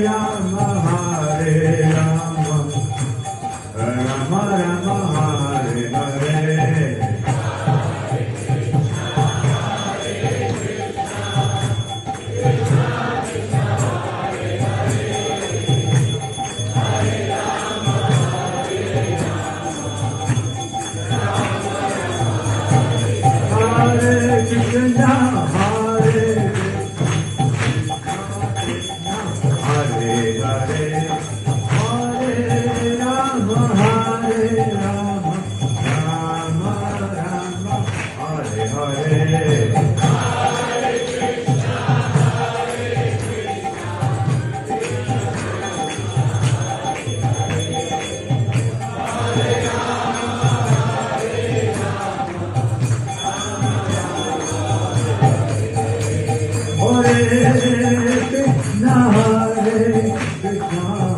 Rama, Hare Rama, Rama Rama, Hare Hare. Hare Krishna, Hare Hare Hare, Hare Rama, Hare Rama, Rama Rama, Hare Hare. Hare Krishna, Hare Krishna.